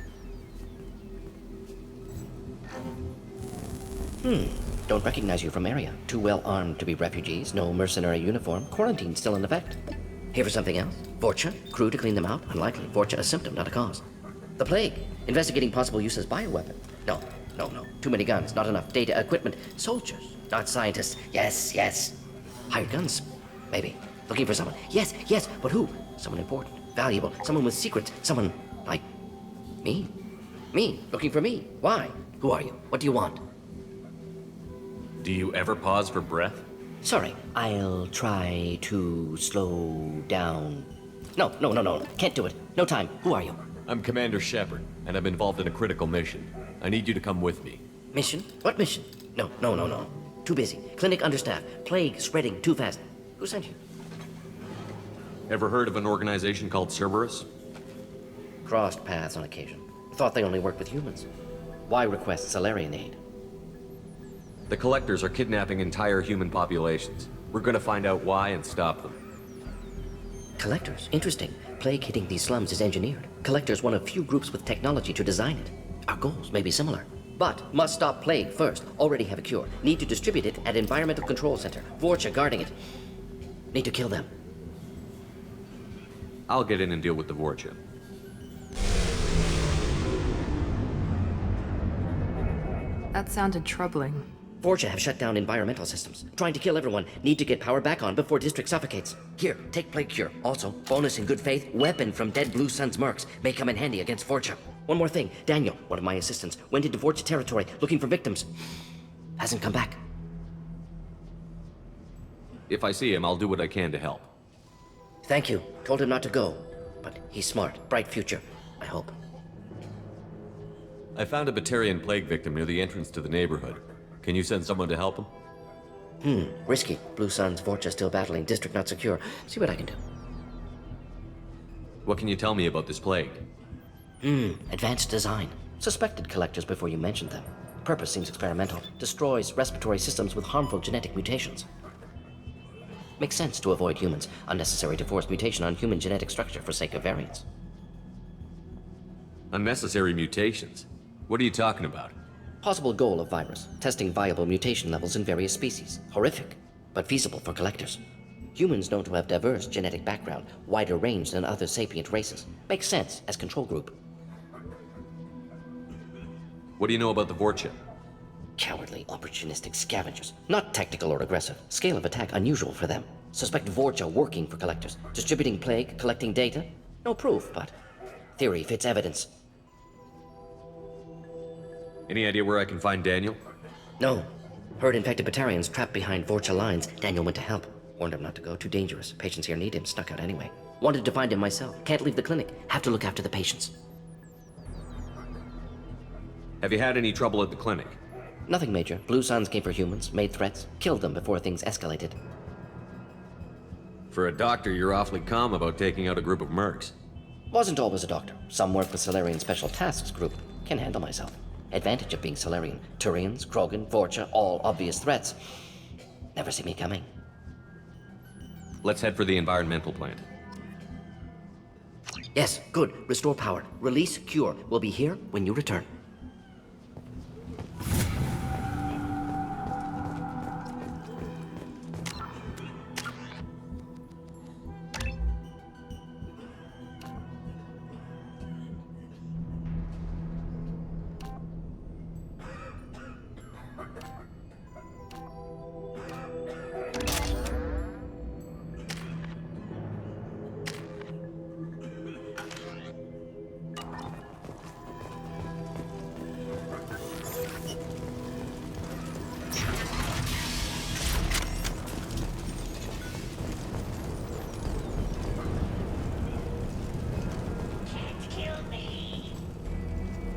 W: Don't recognize you from area. Too well armed to be refugees. No mercenary uniform. Quarantine still in effect. Here for something else? Vorcha? Crew to clean them out? Unlikely. Vorcha a symptom, not a cause. The plague? Investigating possible use as bioweapon. No. Too many guns, not enough data, equipment. Soldiers, not scientists. Yes. Hired guns? Maybe. Looking for someone. Yes, but who? Someone important, valuable, someone with secrets, someone like me. Me, looking for me. Why? Who are you? What do you want?
C: Do you ever pause for breath?
W: Sorry, I'll try to slow down. No. Can't do it. No time. Who are you?
C: I'm Commander Shepard, and I'm involved in a critical mission. I need you to come with me.
W: Mission? What mission? No. Too busy. Clinic understaffed. Plague spreading too fast. Who sent you?
C: Ever heard of an organization called Cerberus?
W: Crossed paths on occasion. Thought they only worked with humans. Why request Salarian aid?
C: The Collectors are kidnapping entire human populations. We're gonna find out why and stop them.
W: Collectors? Interesting. Plague hitting these slums is engineered. Collectors one of few groups with technology to design it. Our goals may be similar. But must stop plague first. Already have a cure. Need to distribute it at Environmental Control Center. Vorcha guarding it. Need to kill them.
C: I'll get in and deal with the Vorcha.
T: That sounded troubling.
W: Forja have shut down environmental systems. Trying to kill everyone. Need to get power back on before district suffocates. Here, take Plague Cure. Also, bonus in good faith, weapon from dead Blue Sun's mercs. May come in handy against Forja. One more thing. Daniel, one of my assistants, went into Forja territory looking for victims. Hasn't come back.
C: If I see him, I'll do what I can to help.
W: Thank you. Told him not to go. But he's smart. Bright future. I hope.
C: I found a Batarian plague victim near the entrance to the neighborhood. Can you send someone to help him?
W: Risky. Blue Sun's Forja still battling. District not secure. See what I can do.
C: What can you tell me about this plague?
W: Advanced design. Suspected collectors before you mentioned them. Purpose seems experimental. Destroys respiratory systems with harmful genetic mutations. Makes sense to avoid humans. Unnecessary to force mutation on human genetic structure for sake of variance.
C: Unnecessary mutations? What are you talking about?
W: Possible goal of virus. Testing viable mutation levels in various species. Horrific, but feasible for collectors. Humans known to have diverse genetic background, wider range than other sapient races. Makes sense as control group.
C: What do you know about the Vorcha?
W: Cowardly, opportunistic scavengers. Not tactical or aggressive. Scale of attack unusual for them. Suspect Vorcha working for collectors. Distributing plague, collecting data. No proof, but theory fits evidence.
C: Any idea where I can find Daniel?
W: No. Heard infected Batarians trapped behind Vorcha lines. Daniel went to help. Warned him not to go. Too dangerous. Patients here need him. Snuck out anyway. Wanted to find him myself. Can't leave the clinic. Have to look after the patients.
C: Have you had any trouble at the clinic?
W: Nothing major. Blue Suns came for humans, made threats, killed them before things escalated.
C: For a doctor, you're awfully calm about taking out a group of mercs.
W: Wasn't always a doctor. Some work with Solarian Special Tasks Group. Can handle myself. Advantage of being Solarian. Turians, Krogan, Vorcha, all obvious threats. Never see me coming.
C: Let's head for the environmental plant.
W: Yes, good. Restore power. Release Cure. We'll be here when you return.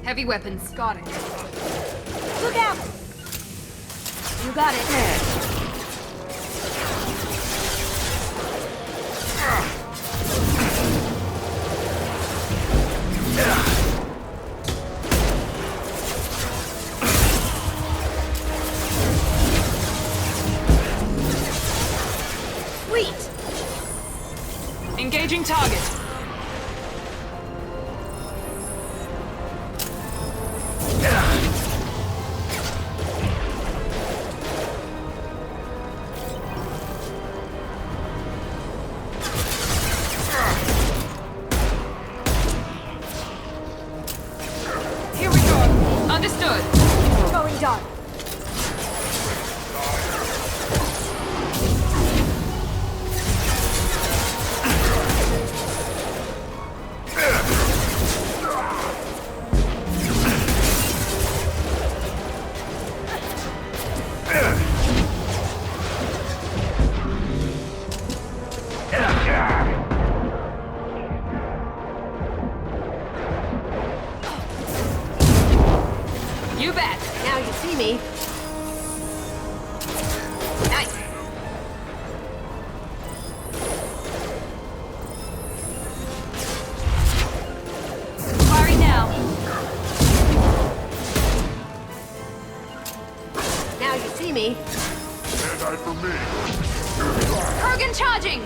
H: Heavy weapons. Got it.
J: Look out! You got it.
H: Sweet! Engaging target.
A: Paragon charging!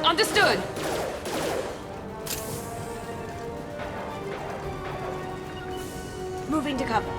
A: Understood.
J: Moving to cover.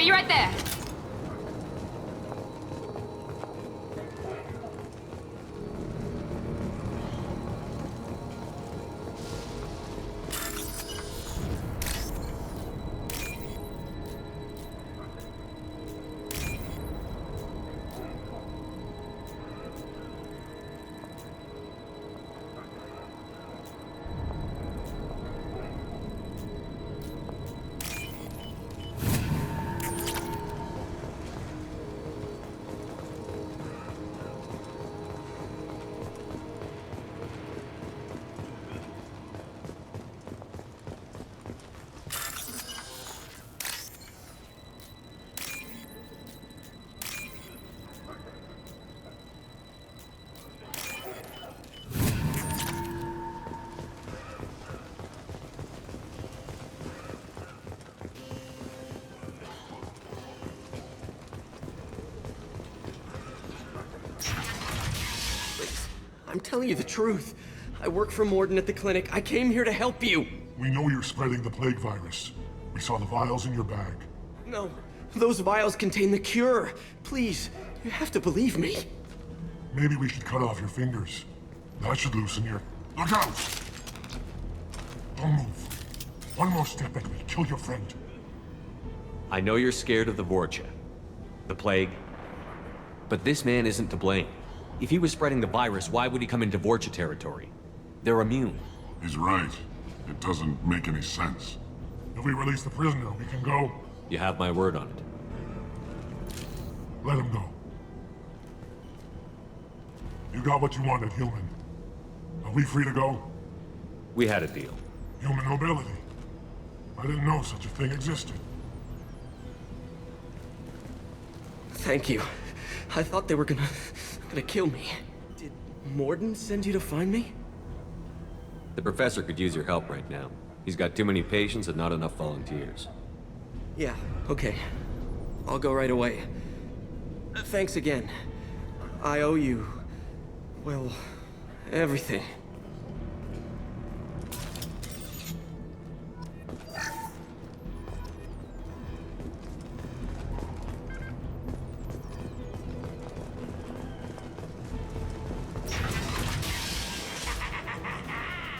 T: Be right there.
A: I'm telling you the truth. I work for Morden at the clinic. I came here to help you.
O: We know you're spreading the plague virus. We saw the vials in your bag.
A: No, those vials contain the cure. Please, you have to believe me.
O: Maybe we should cut off your fingers. That should loosen your... Look out! Don't move. One more step and we'll kill your friend.
C: I know you're scared of the Vorcha, the plague, but this man isn't to blame. If he was spreading the virus, why would he come into Vorcha territory? They're immune.
O: He's right. It doesn't make any sense. If we release the prisoner, we can go.
C: You have my word on it.
O: Let him go. You got what you wanted, human. Are we free to go?
C: We had a deal.
O: Human mobility. I didn't know such a thing existed.
A: Thank you. I thought they were gonna kill me. Did Morden send you to find me?
C: The professor could use your help right now. He's got too many patients and not enough volunteers.
A: Yeah, okay. I'll go right away. Thanks again. I owe you... well, everything.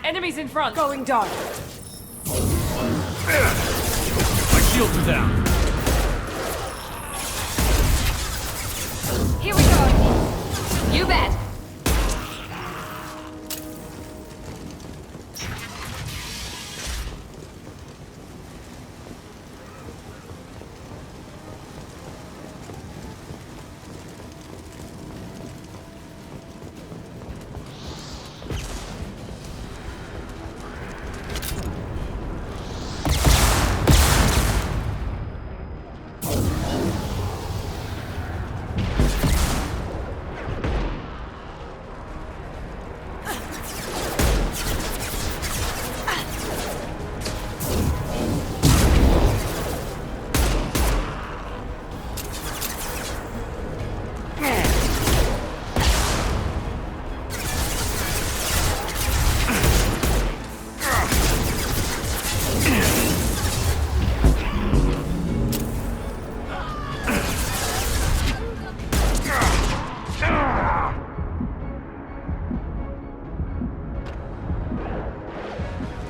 T: Enemies in front.
J: Going dark.
E: My shields are down.
T: Here we go. You bet.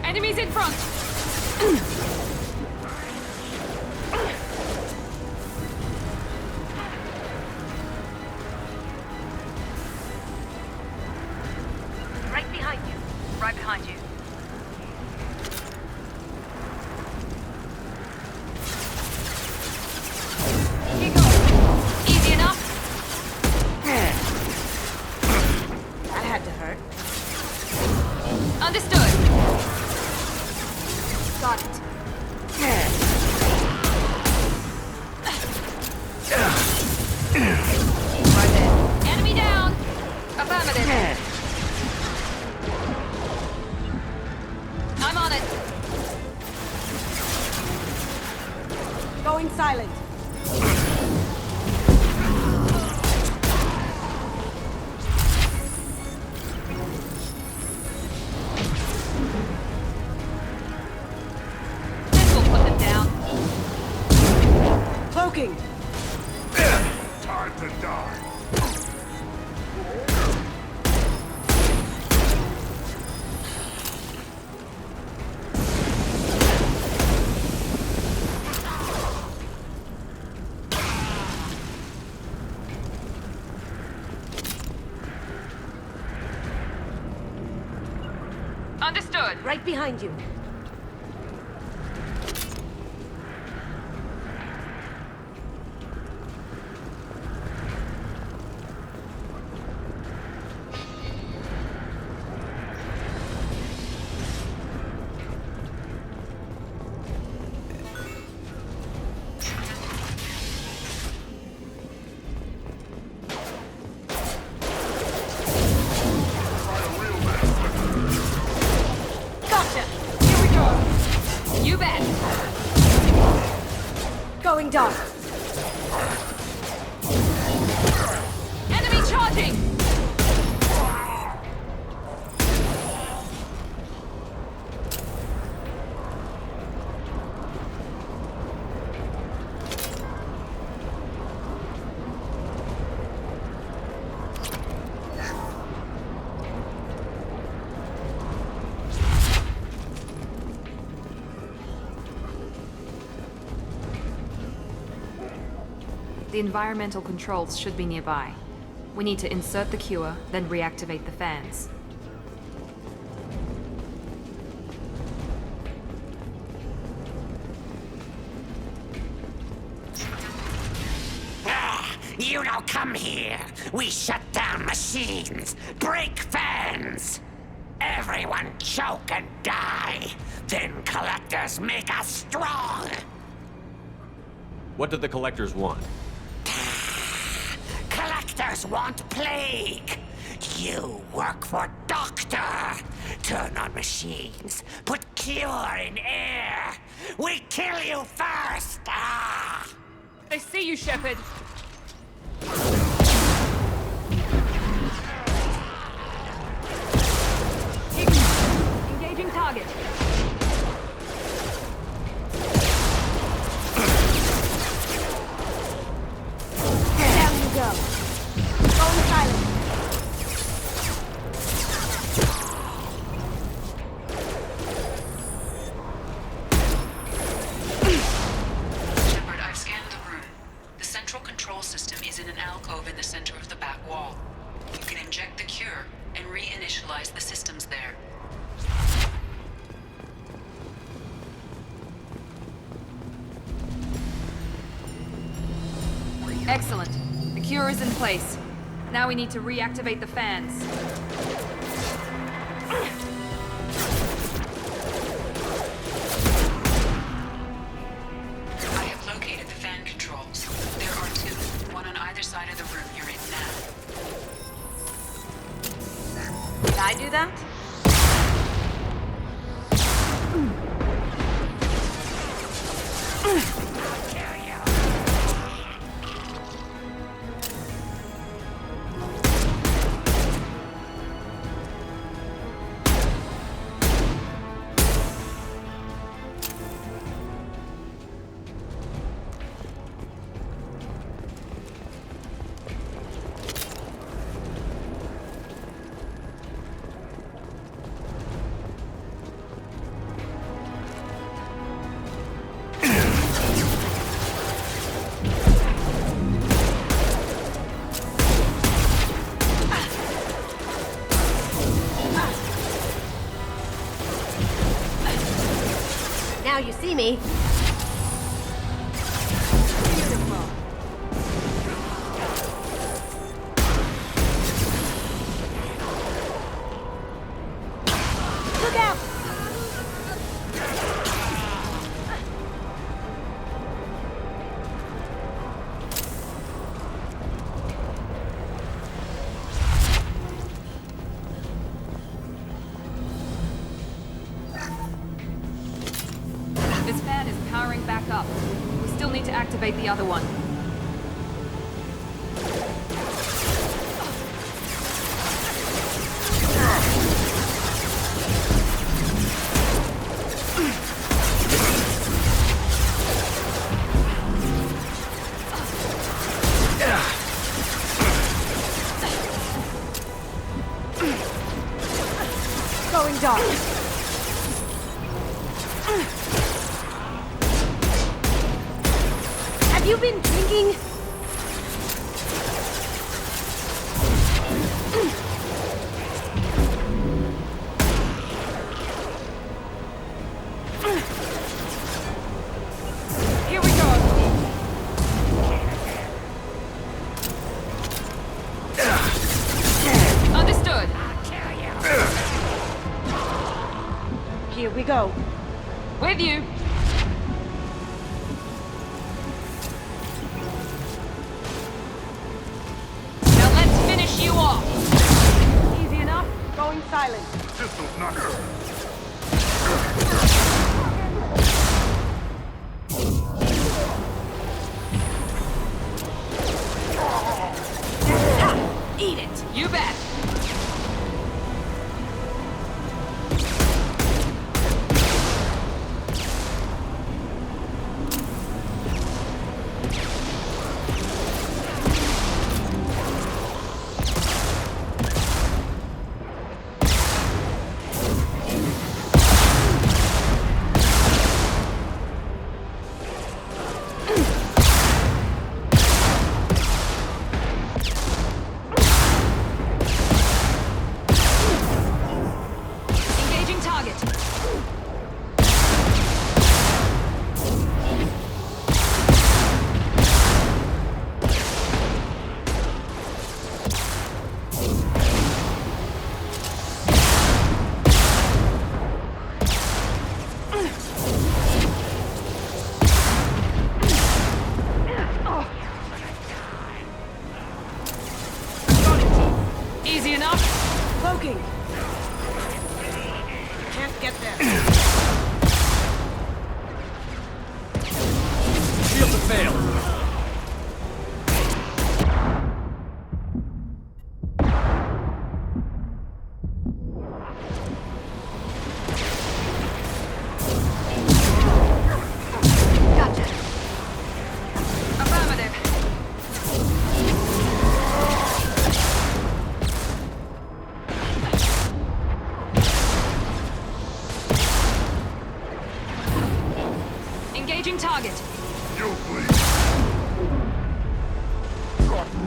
T: Enemies in front! Right behind you. Right behind you. Here goes. Easy enough?
J: That had to hurt.
T: Understood.
J: Got it.
T: Right there. Enemy down. Affirmative. I'm on it.
J: Going silent.
T: This will put them down.
J: Cloak
T: Understood.
M: Right behind you.
T: You bet.
M: Going dark.
T: Enemy charging!
H: The environmental controls should be nearby. We need to insert the cure, then reactivate the fans.
D: You don't come here. We shut down machines, break fans. Everyone choke and die. Then collectors make us strong.
C: What do the collectors want?
D: Collectors want plague. You work for Doctor. Turn on machines. Put cure in air. We kill you first. Ah!
T: I see you, Shepard.
H: Engaging target.
M: Down you go. Going silent.
I: Shepard, I've scanned the room. The central control system is in an alcove in the center of the back wall. You can inject the cure and reinitialize the systems there.
H: Excellent. The cure is in place. Now we need to reactivate the fans.
I: I have located the fan controls. There are two, one on either side of the room you're in now.
T: Did I do that?
M: Now you see me. Beautiful. Look out!
H: This fan is powering back up. We still need to activate the other one.
J: dog. Have you been drinking? Here we go.
H: Understood.
J: Here we go.
H: With you. Now let's finish you off.
J: Easy enough. Going silent.
O: Systems knocker.
H: Eat it. You bet. Engaging target. Easy enough.
J: Cloaking. Can't get there.
E: Shield to fail.
H: Gotcha. Affirmative. Engaging target.
O: You please.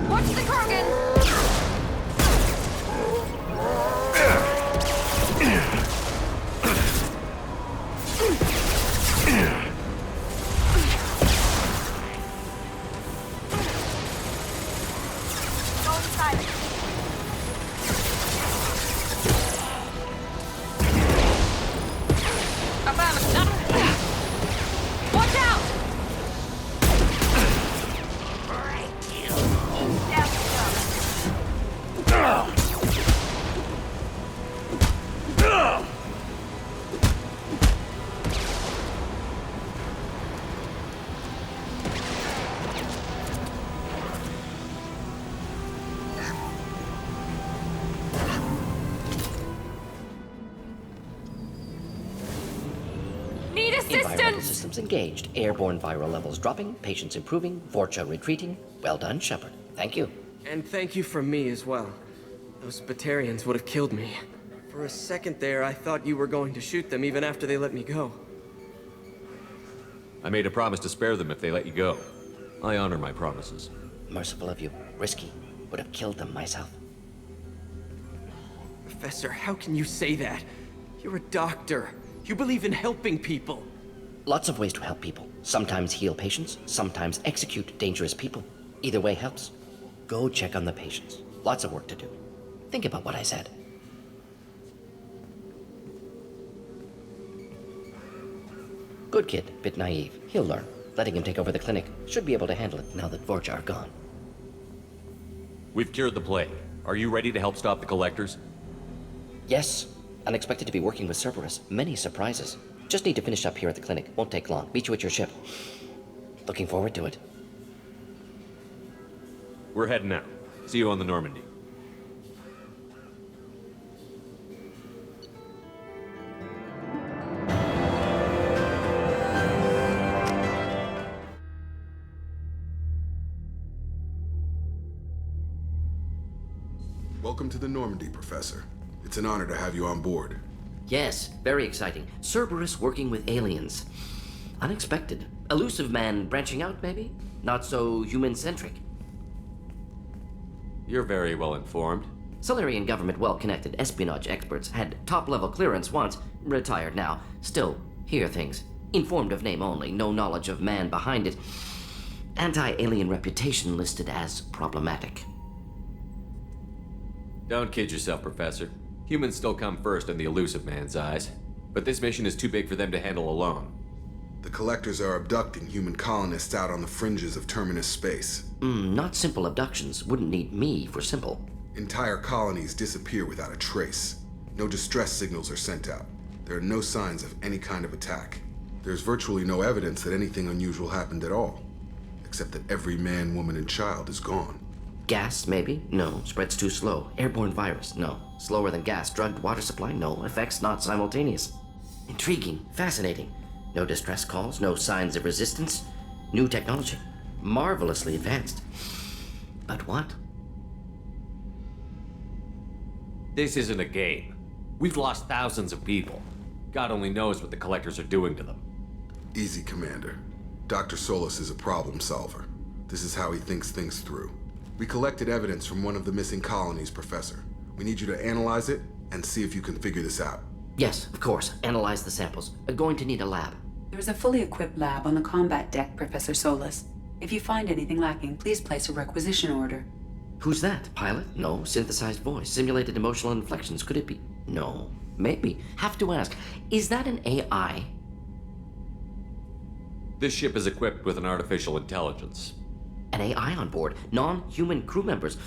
H: Watch the Paragon.
J: Going silent.
H: Affirmative. Watch out. Need
W: Environmental
H: assistance.
W: systems engaged. Airborne viral levels dropping. Patients improving. Vorcha retreating. Well done, Shepard. Thank you.
A: And thank you from me as well. Those Batarians would have killed me. For a second there, I thought you were going to shoot them even after they let me go.
C: I made a promise to spare them if they let you go. I honor my promises.
W: Merciful of you. Risky. Would have killed them myself.
A: Professor, how can you say that? You're a doctor. You believe in helping people.
W: Lots of ways to help people. Sometimes heal patients, sometimes execute dangerous people. Either way helps. Go check on the patients. Lots of work to do. Think about what I said. Good kid, bit naive. He'll learn. Letting him take over the clinic. Should be able to handle it now that Vorcha are gone.
C: We've cured the plague. Are you ready to help stop the collectors?
W: Yes. Unexpected to be working with Cerberus. Many surprises. Just need to finish up here at the clinic. Won't take long. Meet you at your ship. Looking forward to it.
C: We're heading out. See you on the Normandy.
O: Welcome to the Normandy, Professor. It's an honor to have you on board.
W: Yes, very exciting. Cerberus working with aliens. Unexpected. Elusive man branching out, maybe? Not so human-centric.
C: You're very well informed.
W: Solarian government well-connected espionage experts had top-level clearance once, retired now. Still, hear things. Informed of name only, no knowledge of man behind it. Anti-alien reputation listed as problematic.
C: Don't kid yourself, Professor. Humans still come first in the elusive man's eyes. But this mission is too big for them to handle alone.
G: The Collectors are abducting human colonists out on the fringes of Terminus space.
W: Not simple abductions. Wouldn't need me for simple.
G: Entire colonies disappear without a trace. No distress signals are sent out. There are no signs of any kind of attack. There's virtually no evidence that anything unusual happened at all. Except that every man, woman, and child is gone.
W: Gas, maybe? No. Spreads too slow. Airborne virus? No. Slower than gas. Drugged water supply? No. Effects not simultaneous. Intriguing. Fascinating. No distress calls. No signs of resistance. New technology. Marvelously advanced. But what?
C: This isn't a game. We've lost thousands of people. God only knows what the Collectors are doing to them.
G: Easy, Commander. Dr. Solus is a problem solver. This is how he thinks things through. We collected evidence from one of the missing colonies, Professor. We need you to analyze it and see if you can figure this out.
W: Yes, of course. Analyze the samples. Going to need a lab.
K: There's a fully equipped lab on the combat deck, Professor Solus. If you find anything lacking, please place a requisition order.
W: Who's that? Pilot? No. Synthesized voice. Simulated emotional inflections. Could it be? No. Maybe. Have to ask. Is that an AI?
C: This ship is equipped with an artificial intelligence.
W: An AI on board? Non-human crew members?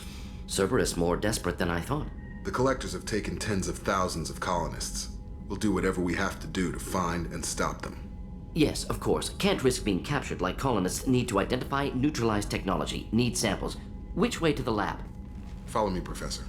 W: Cerberus more desperate than I thought.
G: The Collectors have taken tens of thousands of colonists. We'll do whatever we have to do to find and stop them.
W: Yes, of course. Can't risk being captured like colonists. Need to identify, neutralize technology. Need samples. Which way to the lab?
G: Follow me, Professor.